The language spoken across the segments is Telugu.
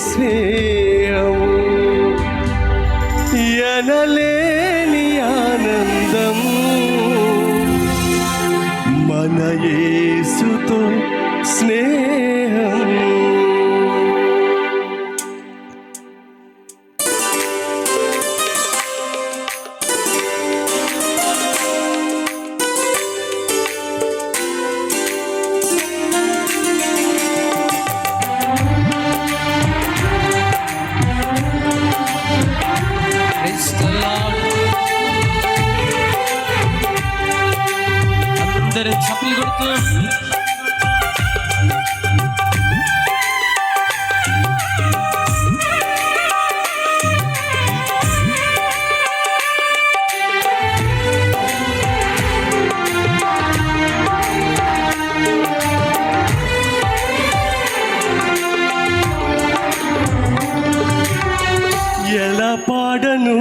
స్నేహము ఎనలేని ఆనందం మన యేసుతో స్నేహం. అందరూ చప్పట్లు కొడుతూ ఎలా పాడను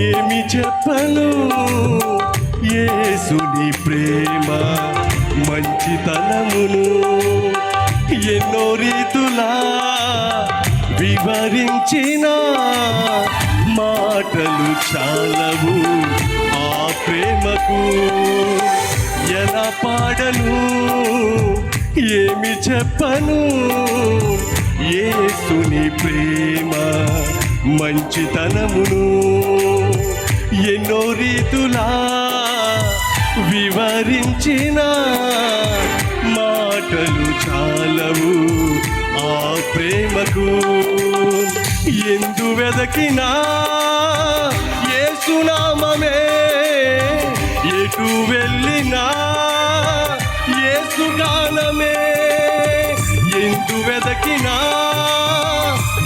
ఏమి చెప్పను యేసుని ప్రేమ మంచితనమును ఎన్నో రీతులా వివరించిన మాటలు చాలవు ఆ ప్రేమకు. ఎలా పాడను ఏమి చెప్పను యేసుని ప్రేమ మంచితనమును ఎన్నో రీతులా వివరించిన మాటలు చాలవు ఆ ప్రేమకు. ఎందు వెదకినా యేసునామమే ఎటు వెళ్ళినా యేసుగానమే. ఎందు వెదకినా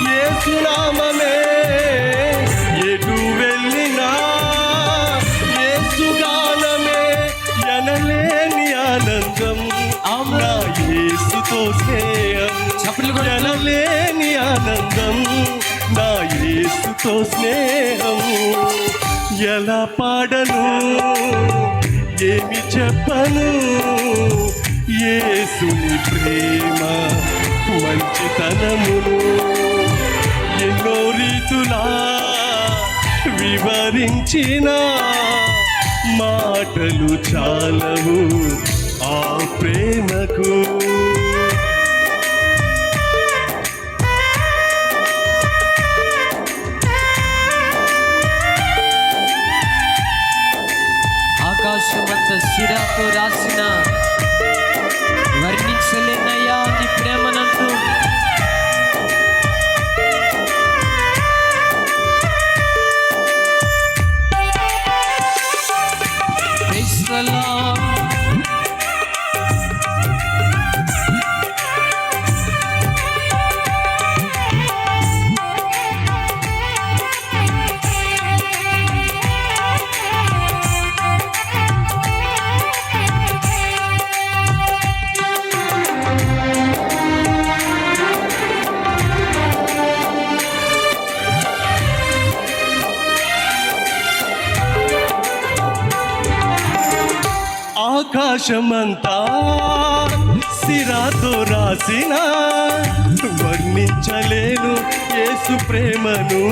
యేసునామమే ఎటు వెళ్ళినా యేసుగానమే. ఎనలేని ఆనందం నా యేసుతో స్నేహం. ఎనలేని ఆనందం నా యేసుతో స్నేహం. ఎలా పాడను ఏమి చెప్పను యేసుని ప్రేమ మంచితనమును ఎన్నో రీతులా వివరించిన మాటలు చాలవు ఆ ప్రేమకు. ఆకాశమంత సిరాతో రాసిన వర్ణించలేనయ్యా నీ ప్రేమనంటూ ఆకాశమంతా సిరాతో రాసిన వర్ణించలేను యేసు ప్రేమను.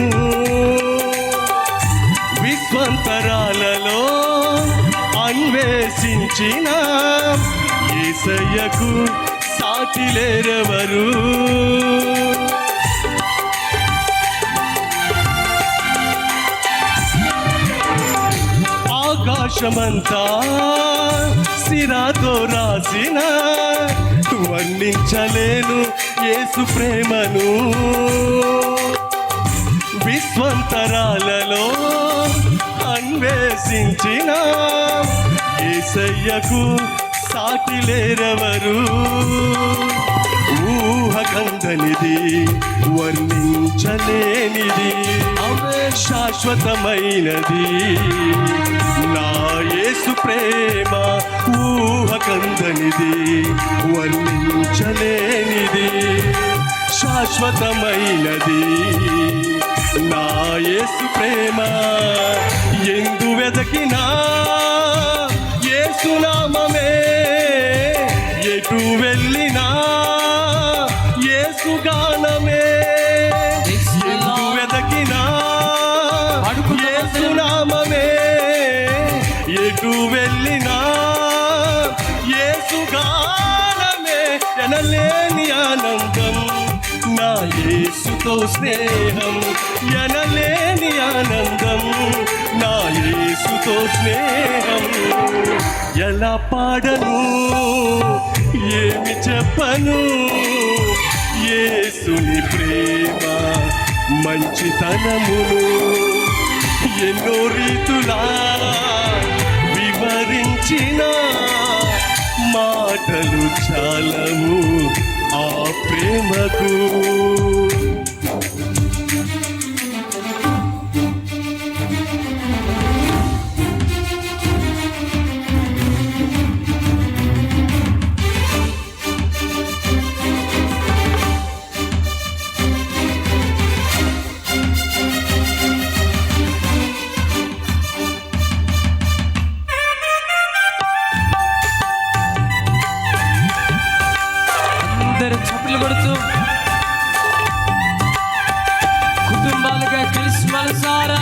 విశ్వంతరాలలో అన్వేషించిన యేసయ్యకు సాటి లేరెవరు. ఆకాశమంతా సిరాతో రాసిన వర్ణించలేను యేసు ప్రేమను. విశ్వంతరాలలో అన్వేషించిన యేసయ్యకు సాటి లేరెవరు. ఊహకందనిది వర్ణించలేనిది శాశ్వతమైనది నా యేసు ప్రేమ. ఊహకందనిది వర్ణించలేనిది శాశ్వతమైనది నా యేసు ప్రేమ. ఎందు వెదకినా యేసునామమే ఎటు వెళ్ళినా యేసుగా గానమే ఎందు వెదకినా యేసు నామమే ఎటు వెళ్ళినా యేసు గానమే ఎనలేని ఆనందం నా యేసుతో స్నేహం ఎనలేని ఆనందం నా యేసుతో స్నేహం ఎలా పాడను ఏమి చెప్పను యేసుని ప్రేమ మంచితనమును ఎన్నో రీతులా వివరించిన మాటలు చాలవు ఆ ప్రేమకు అందరూ చప్పట్లు కొడుతూ కుటుంబాలుగా కలిసి మనసారా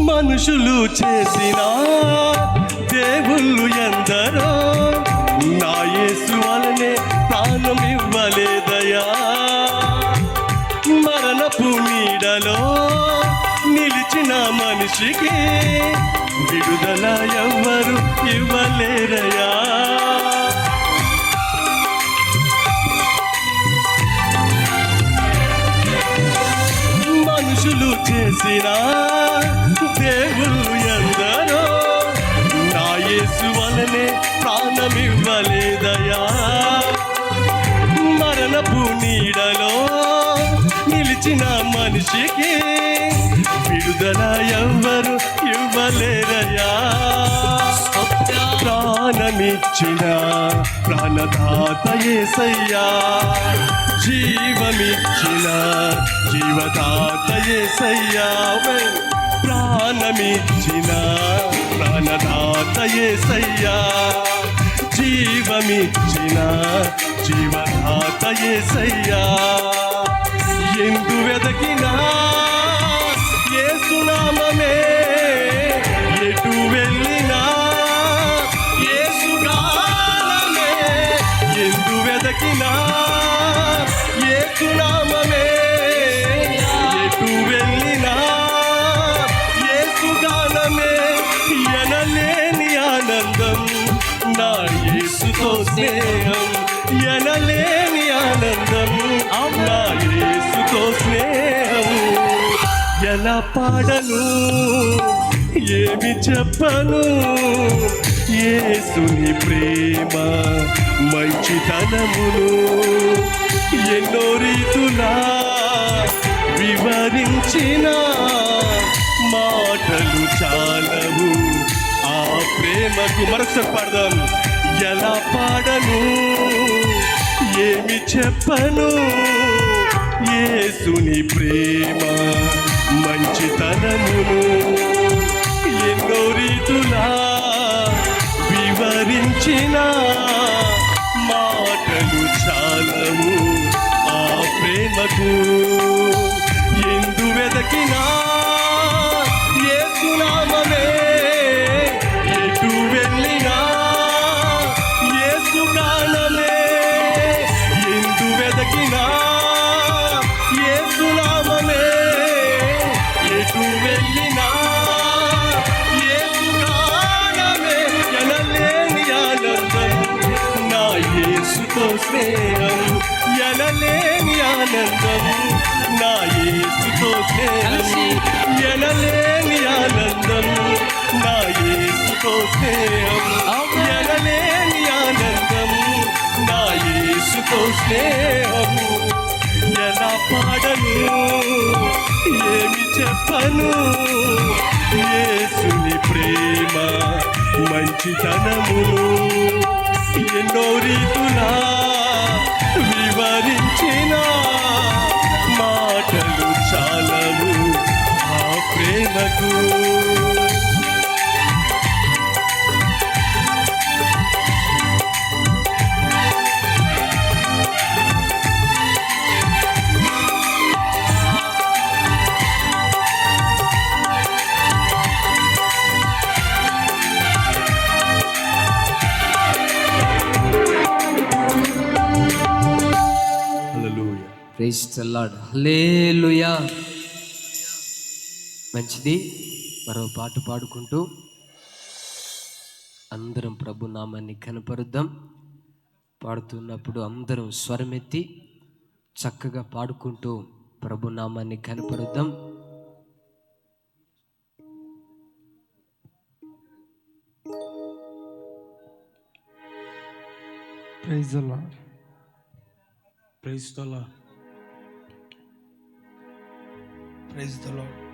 మనుషులు చేసిన దేవుళ్ళు ఎందరో నా యేసు వలనే ప్రాణం ఇవ్వలేదయా మరణపు నీడలో నిలిచిన మనిషికి విడుదల ఎవ్వరు ఇవ్వలేరయా మనుషులు చేసిన దేవుళ్ళు ఎందరో నా యేసు వలనే ప్రాణమివ్వలేదయా మరణపు నీడలో నిలిచిన మనిషికి విడుదల ఎవ్వరు ఇవ్వలేరయా ప్రాణమిచ్చిన ప్రాణదాత యేసయ్యా జీవమిచ్చిన జీవదాత యేసయ్యా ప్రాణమిచ్చిన ప్రాణదాత యేసయ్యా జీవమిచ్చిన జీవదాత యేసయ్యా ఎందు వెదకినా యేసు నామమే ఎటు వెళ్ళినా యేసు గానమే ఎందు వెదకినా యేసు నామమే ఎటు వెళ్ళినా యేసు గానమే ఎనలేని ఆనందం నా యేసుతో స్నేహం ఎనలేని ఆనందం నా యేసుతో స్నేహం ఎలా పాడను ఏమి చెప్పను యేసుని ప్రేమ మంచితనమును ఎన్నో రీతులా వివరించిన మాటలు చాలవు ఆ ప్రేమకు మరొకసారి పాడదాం ఎలా పాడను ఏమి చెప్పను యేసుని ప్రేమ మంచితనమును ఎన్నో రీతులా వివరించిన మాటలు చాలవు ఆ ప్రేమకు ఎందు వెదకినా యేసు నామమే ఎటు వెళ్ళినా యేసు గానమే ఎందు వెదకినా యేసు నామమే ఎటు వెళ్ళినా యేసు గానమే ఎనలేని ఆనందం నా యేసుతో స్నేహం ఎనలేని ఆనందం నా యేసుతో స్నేహం ఎనలేని ఆనందం నా యేసుతో స్నేహం ఎనలేని ఆనందం నా యేసుతో స్నేహం ఎలా పాడను ఏమి చెప్పను యేసుని ప్రేమ మంచితనమును రీతులా వివరించిన మాటలు చాలవు ఆ ప్రేమకు. Praise the lord. హల్లెలూయా. మంచిది. మరో పాట పాడుకుంటూ అందరం ప్రభు నామాన్ని కనపరుద్దాం. పాడుతున్నప్పుడు అందరం స్వరమెత్తి చక్కగా పాడుకుంటూ ప్రభు నామాన్ని కనపరుద్దాం. Praise the Lord. Praise the Lord. Praise the Lord.